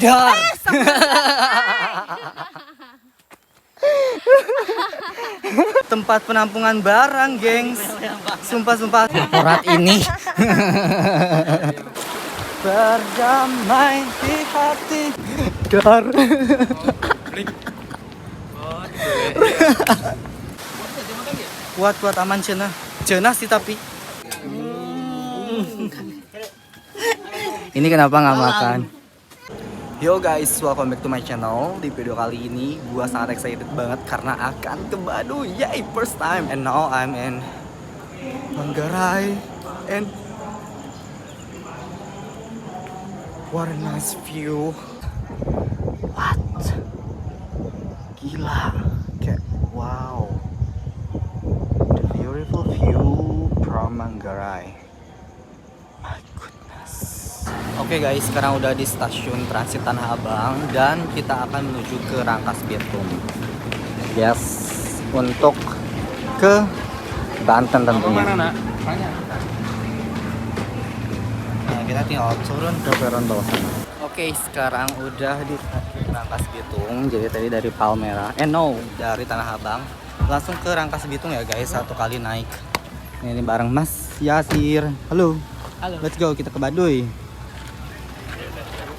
Dar. Tempat penampungan barang, gengs. Sumpah. Berat ini. Berdamai di hati. Dar. Kuat aman cenah sih tapi. Ini kenapa nggak makan? Yo guys, welcome back to my channel. Di video kali ini gua sangat excited banget karena akan ke Baduy. Yay, first time. And now I'm in Manggarai. And what a nice view. What? Gila. Kayak wow. The beautiful view from Manggarai. My goodness. Oke guys, sekarang udah di stasiun transit Tanah Abang dan kita akan menuju ke Rangkas Bitung. Yes, untuk ke Banten tentunya. Nah, kita tinggal turun ke peron bawah sana. Oke, sekarang udah di stasiun Rangkas Bitung. Jadi tadi dari Palmerah, dari Tanah Abang langsung ke Rangkas Bitung ya guys, satu kali naik. Ini bareng Mas Yasir. Halo. Let's go, kita ke Baduy.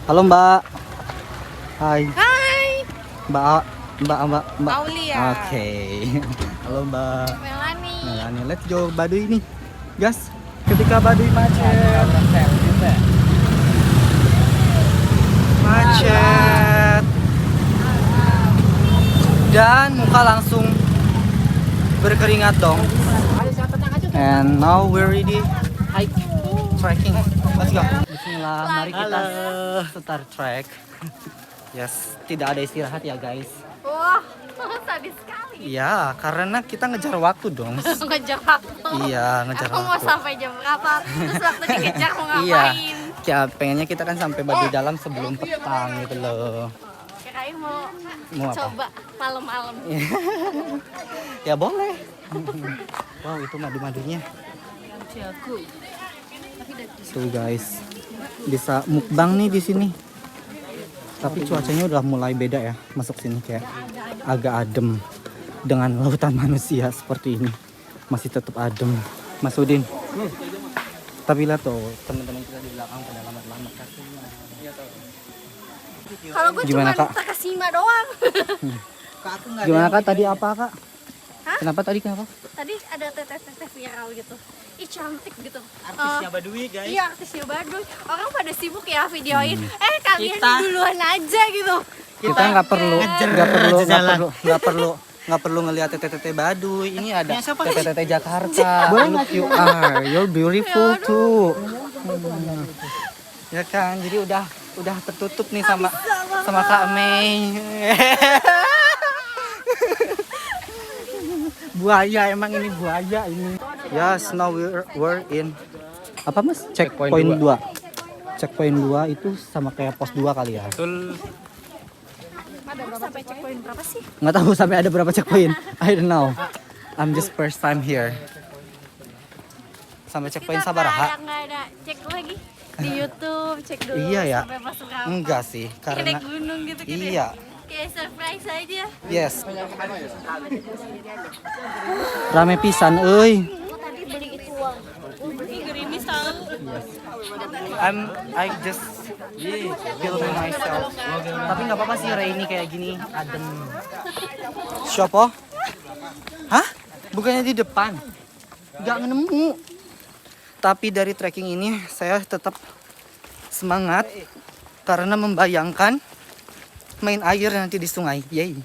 Halo Mbak. Hai. Mbak Aulia. Oke. Halo Mbak Melani. Let's go Baduy nih. Gas. Ketika Baduy macet. Dan muka langsung berkeringat dong. And now we're ready trekking. Let's go. Bismillah, mari kita start trek. Yes, tidak ada istirahat ya guys. Wah, sadis sekali. Iya, karena kita ngejar waktu dong. Ngejar waktu. Iya, ngejar Aku mau waktu. sampai jam berapa? Terus waktu dikejar mau Iya, ngapain? ya pengennya kita kan sampai Baduy dalam sebelum petang gitu loh. Kirain mau Mau apa? coba malam-malam. Ya boleh. Wow, itu madu-madunya. Jago. Tuh guys, bisa mukbang nih di sini. Tapi cuacanya udah mulai beda ya, masuk sini kayak agak adem dengan lautan manusia seperti ini. Masih tetap adem. Mas Udin. Tapi lihat tuh teman-teman kita di belakang pada lama-lama kakinya. Kalau gue cuma Gimana, Kak? Takashima doang. Gimana Kak tadi apa Kak? Hah? Kenapa? Tadi ada teteh-teteh viral gitu. Ih cantik gitu. Artisnya Baduy guys. Iya artisnya Baduy. Orang pada sibuk ya videoin. Kalian Kita- duluan aja gitu. Kita nggak perlu ngelihat teteh-teteh Baduy. Ini ada teteh-teteh Jakarta. Look, you are, you're beautiful too. Ya kan, jadi udah tertutup nih sama Kak Mei. Buaya, emang ini buaya ini. Yes, now we're in apa Mas? Checkpoint 2. Checkpoint 2 itu sama kayak pos 2 kali ya. Ada sampai checkpoint berapa sih? Nggak tahu sampai ada berapa checkpoint. I don't know. I'm just first time here. Sampai checkpoint Sabaraha. Nggak ada cek lagi di YouTube, cek dulu Iya ya. sampai masuk berapa. Enggak sih, Kayak karena naik gunung gitu gitu. iya. Kayak surprise aja. Yes. Rame pisan euy. Aku tadi beli itu uang. Beli gerimis tahu. I just filming myself. Tapi nggak apa-apa sih rainy kayak gini, adem. Siapa? Hah? Bukannya di depan? Nggak nemu. Tapi dari trekking ini saya tetap semangat karena membayangkan main air nanti di sungai. Yay.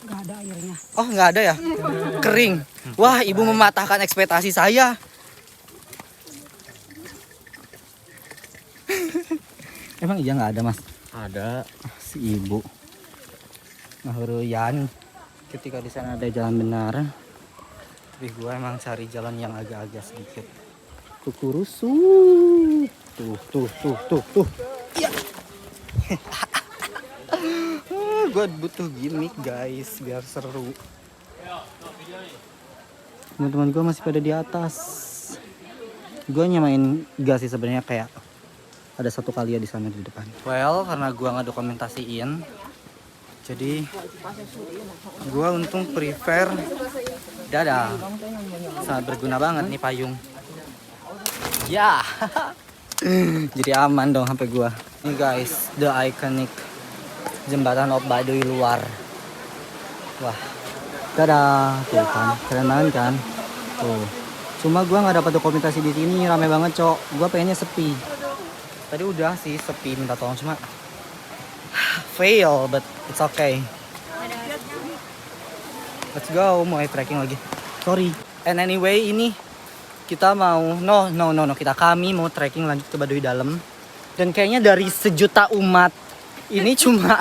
Nggak ada airnya. Oh, nggak ada ya? Kering. Wah, ibu mematahkan ekspektasi saya. Emang iya nggak ada Mas? Ada. Si ibu. Ngahuruyan. Ketika di sana ada jalan benar. Tapi gue emang cari jalan yang agak-agak sedikit kukurusu. Tuh. Iya. Gue butuh gimmick guys biar seru. Teman-teman gue masih pada di atas. Gue nyamain gas sih sebenarnya kayak Ada satu kali ya di sana di depan. Well, karena gua nggak dokumentasiin, jadi gua untung prefer dadah. Sangat berguna banget nih payung. Ya. Jadi aman dong sampai gua. Ini guys, the iconic jembatan of Baduy luar. Wah. Dadah, tuh kan. Keren banget kan? Tuh. Cuma gua nggak dapat dokumentasi di sini, rame banget, Cok. Gua pengennya sepi. Tadi udah sih sepi minta tolong cuma fail, but it's okay. Let's go, mulai trekking lagi. Sorry. And anyway, ini kita mau kami mau trekking lanjut ke Baduy Dalam. Dan kayaknya dari sejuta umat ini cuma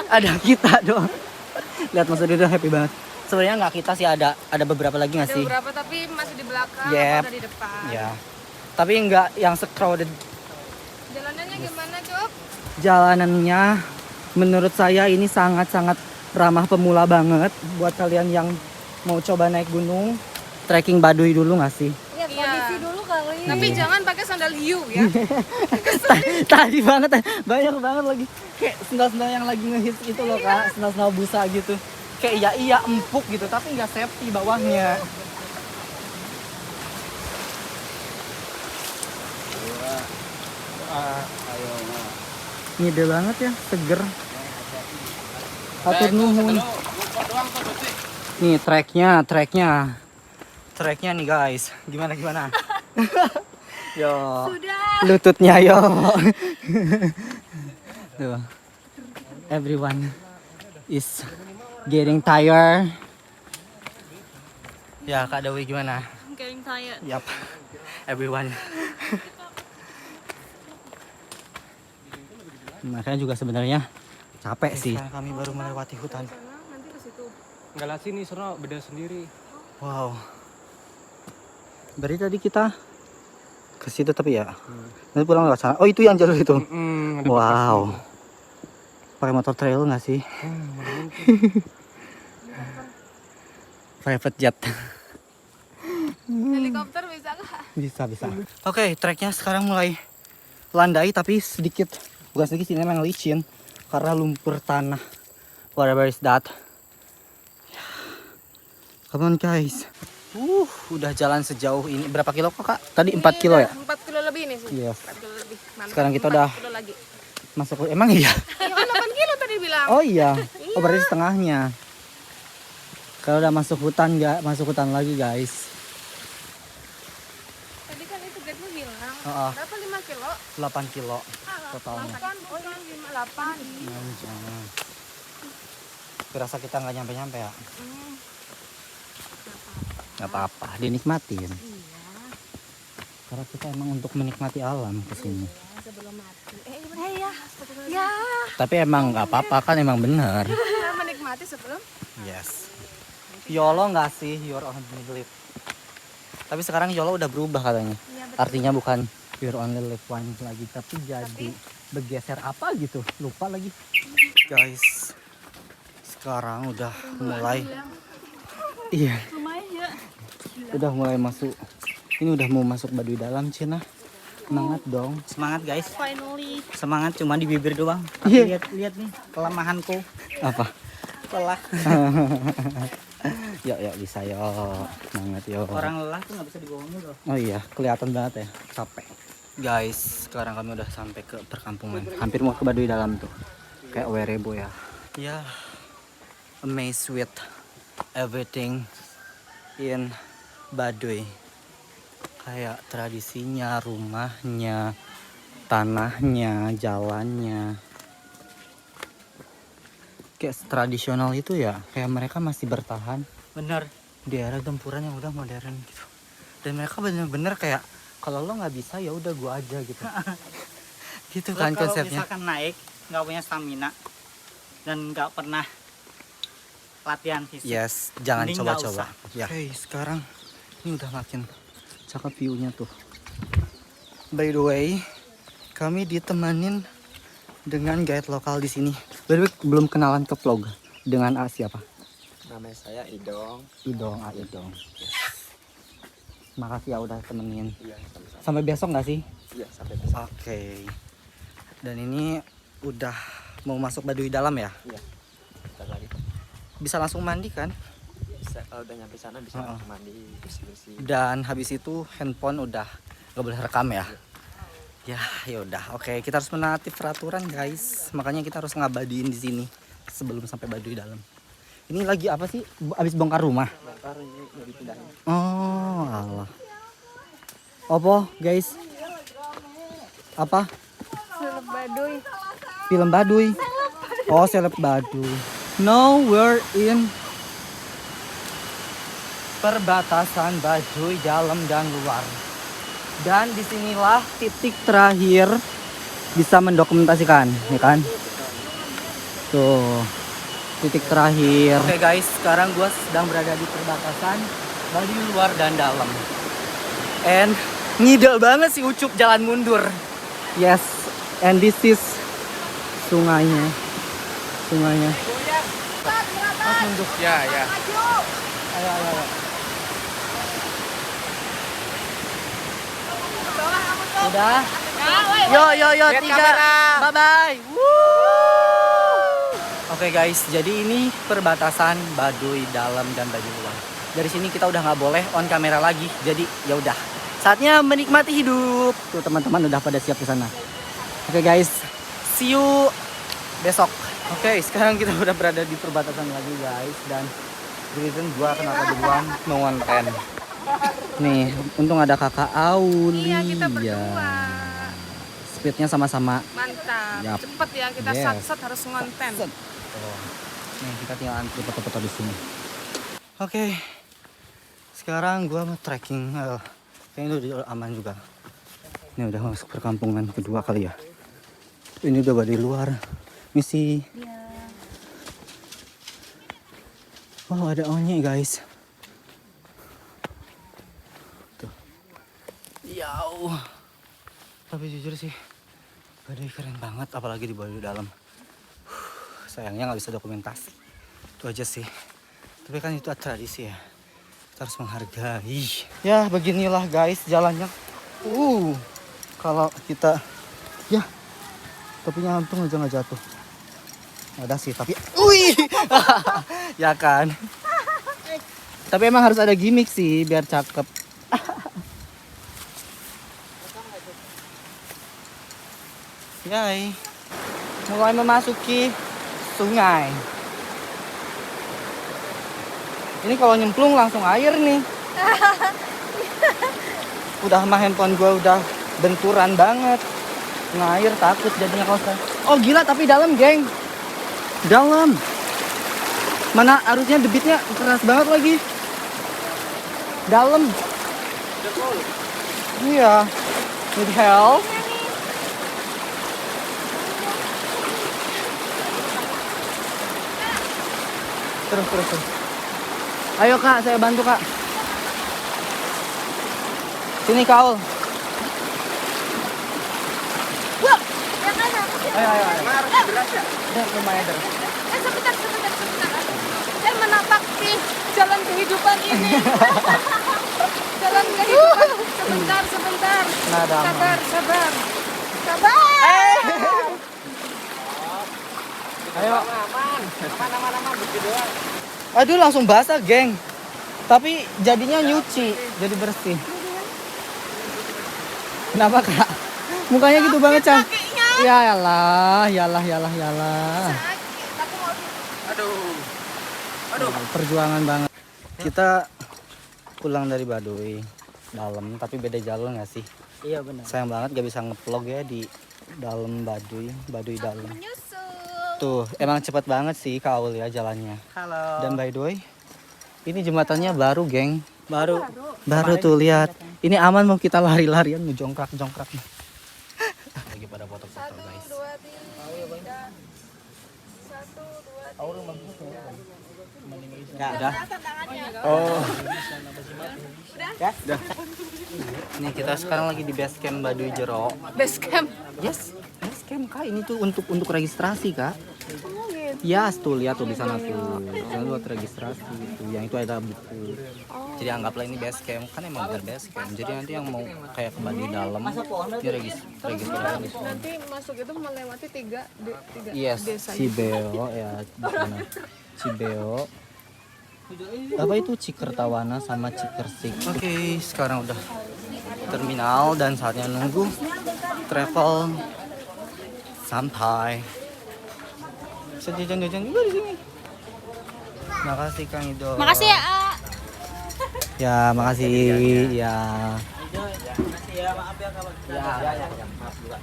ada kita doang. Lihat Mas Adi udah happy banget. Sebenarnya nggak kita sih, ada beberapa lagi nggak sih? Ada beberapa tapi masih di belakang Yep. atau di depan. Ya. Tapi nggak yang se-crowded. Jalanannya gimana, Cok? Jalanannya menurut saya ini sangat-sangat ramah pemula banget buat kalian yang mau coba naik gunung. Trekking Baduy dulu nggak sih? Iya, kondisi dulu kali. Tapi Iya. jangan pakai sandal hiu ya. Tadi banget, banyak banget lagi. Kayak sendal-sendal yang lagi ngehits itu loh Kak, sendal-sendal busa gitu. Kayak iya empuk gitu, tapi nggak safety bawahnya. Ngide banget ya, seger. Hatur nuhun. Nih treknya nih guys. Gimana? Yo. Sudah. Lututnya yo. Tuh. Everyone is getting tired. Ya Kak Dewi gimana? Getting tired. Yap. Everyone. Makanya juga sebenarnya capek sih. Kami baru melewati hutan. Nanti ke situ. Enggak lah sini, sono beda sendiri. Wow. Berarti tadi kita ke situ tapi ya. Nanti pulang lewat sana. Oh itu yang jalur itu. Ada Wow. Pakai motor trail nggak sih? Private jet. Helikopter bisa nggak? Bisa. Oke, treknya sekarang mulai landai tapi sedikit, bukan sedikit sih, memang licin karena lumpur tanah. Whatever is that. Come on guys. Udah jalan sejauh ini. Berapa kilo kok Kak? Tadi 4 kilo ya? 4 kilo lebih nih sih. Yes. 4 kilo lebih. Mantap. Sekarang kita 4 udah kilo lagi. masuk. Emang iya? Iya kan 8 kilo tadi bilang. Oh iya. Oh berarti setengahnya. Kalau udah masuk hutan lagi guys. Tadi kan itu guide-nya bilang. Oh, Berapa 5 kilo? 8 kilo totalnya. Bukan 8. Jangan. Berasa kita nggak nyampe ya? Nggak apa-apa, dinikmatin. Karena kita emang untuk menikmati alam kesini. Sebelum mati. Ya. Ya. Tapi emang nggak apa-apa kan, emang bener. Menikmati sebelum. Yes. YOLO nggak sih, your only live. Tapi sekarang YOLO udah berubah katanya. Iya, betul. Artinya bukan your only live once lagi, tapi jadi bergeser apa gitu. Lupa lagi. Guys, sekarang udah mulai. Iya. Lumayan ya. Udah mulai masuk. Ini udah mau masuk Baduy Dalam, Cina. Semangat dong. Semangat guys. Finally. Semangat cuma di bibir doang. Tapi lihat nih kelemahanku. Apa? Lelah. Yuk bisa yuk. Semangat yuk. Orang lelah tuh nggak bisa dibohongin loh. Oh iya, kelihatan banget ya. Capek. Guys, sekarang kami udah sampai ke perkampungan. Hampir mau ke Baduy Dalam tuh. Kayak Werebo ya. Ya. Amazed with everything in Baduy. Kayak tradisinya, rumahnya, tanahnya, jalannya. Kayak tradisional itu ya, kayak mereka masih bertahan. Bener. Di era gempuran yang udah modern gitu. Dan mereka bener-bener kayak kalau lo nggak bisa ya udah gua aja gitu. Gitu kan konsepnya. Kalau misalkan naik nggak punya stamina dan nggak pernah latihan fisik. Yes, jangan Mending nggak coba-coba. usah. Ya. Oke, sekarang ini udah makin cakep view-nya tuh. By the way, kami ditemanin dengan guide lokal di sini. By the way, belum kenalan ke vlog dengan siapa? Nama saya Idong. Idong. Makasih ya udah temenin. Iya, Sampai besok nggak sih? Iya, sampai besok. Oke. Dan ini udah mau masuk Baduy dalam ya? Iya. Bentar lagi. Bisa langsung mandi kan? Bisa, kalau udah nyampe sana bisa Heeh. langsung mandi, bersih-bersih. Dan habis itu handphone udah gak boleh rekam ya? Ya udah. Oke, kita harus menaati peraturan guys. Makanya kita harus ngabadiin di sini sebelum sampai Baduy dalam. Ini lagi apa sih? Abis bongkar rumah? Bongkar ini mau dipindahin. Oh, alah. Apa guys? Apa? Seleb Baduy. Film Baduy. Oh, seleb Baduy. Now we're in perbatasan Baduy dalam dan luar. Dan disinilah titik terakhir bisa mendokumentasikan, ya kan? Tuh, titik terakhir. Oke guys, sekarang gua sedang berada di perbatasan Baduy luar dan dalam. And ngidel banget sih Ucup jalan mundur. Yes, and this is sungainya. Sungainya. Mas mundur. Ya, ya. Ayo. Udah. Yo, 3. Bye bye. Oke guys, jadi ini perbatasan Baduy dalam dan Baduy luar. Dari sini kita udah nggak boleh on kamera lagi. Jadi ya udah. Saatnya menikmati hidup. Tuh teman-teman udah pada siap ke sana. Oke guys, see you besok. Oke, sekarang kita udah berada di perbatasan lagi guys, dan the reason gua kenapa duluan mau konten. Nih, untung ada kakak Auli. Iya, kita berdua. Speednya sama-sama. Mantap. Yap. Cepet ya, kita Yes. sat-sat harus ngonten. Oh. Nih, kita tinggal antri foto-foto di sini. Oke. Sekarang gua mau trekking. Kayaknya udah aman juga. Ini udah masuk perkampungan kedua kali ya. Ini udah di luar. Misi. Oh, ada onyek guys. Tuh. Yauw. Tapi jujur sih, Baduy keren banget, apalagi di Baduy dalam. Sayangnya nggak bisa dokumentasi. Itu aja sih. Tapi kan itu tradisi ya. Kita harus menghargai. Ya beginilah guys jalannya. Kalau kita, ya, topinya untung aja nggak jatuh. Ada sih, tapi, ya kan. Tapi emang harus ada gimmick sih biar cakep. Yay, mulai memasuki sungai. Ini kalau nyemplung langsung air nih. Udah mah handphone gue udah benturan banget. Ngair takut jadinya kalau sekarang. Oh gila, tapi dalam geng. Dalam. Mana arusnya debitnya keras banget lagi. Dalam. Iya. Need help. Terus. Ayo kak, saya bantu kak. Sini Kaul. Ya kan aku sih. Ayo. Beras ya? Lumayan deras. Sebentar. Saya menapaki jalan kehidupan ini. Jalan kehidupan. Sebentar. Nah, ada aman. Sabar. Ayo. Aman, begitu doang. Aduh langsung basah geng. Tapi jadinya nyuci, jadi bersih. Kenapa kak? Mukanya gitu banget Cang. Ya yalah. Aduh. Perjuangan banget. Kita pulang dari Baduy dalam, tapi beda jalur nggak sih? Iya benar. Sayang banget gak bisa nge-vlog ya di dalam Baduy dalam. Menyusul. Tuh, emang cepet banget sih Kaul ya jalannya. Halo. Dan by the way, ini jembatannya baru, geng. Baru tuh lihat. Ini aman mau kita lari-larian, mau jongkrak. Lagi pada foto-foto, guys. 1, 2, 3. 1, 2, 3. Ya, udah. Tangannya. Oh. Ya, udah. Nih kita sekarang lagi di base camp Baduy Jero. Base camp. Yes, base camp Kak. Ini tuh untuk registrasi, Kak. Ya, tuh lihat tuh di sana tuh. Jangan buat registrasi tuh. Yang itu ada buku. Jadi anggaplah ini base camp, kan emang bener base camp. Jadi nanti yang mau kayak kembali di dalam, dia registrasi. Nanti masuk itu melewati tiga Yes, desa. Cibeo ya, di sana. Cibeo. Apa itu Cikertawana sama Cikersik. Oke, sekarang udah terminal dan saatnya nunggu travel sampai. Bisa jajan-jajan juga di sini. Makasih Kang Ido. Makasih ya. Ya, makasih. Ya. Ya, maaf ya kalau maaf juga.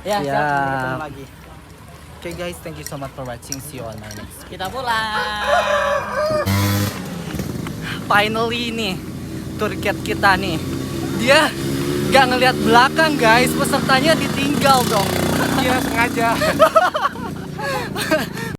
Ya. Siap, sampai ketemu lagi. Okay guys, thank you so much for watching. See you on my next. Kita pulang. Finally nih, tour guide kita nih. Dia gak ngelihat belakang guys, pesertanya ditinggal dong. Iya sengaja.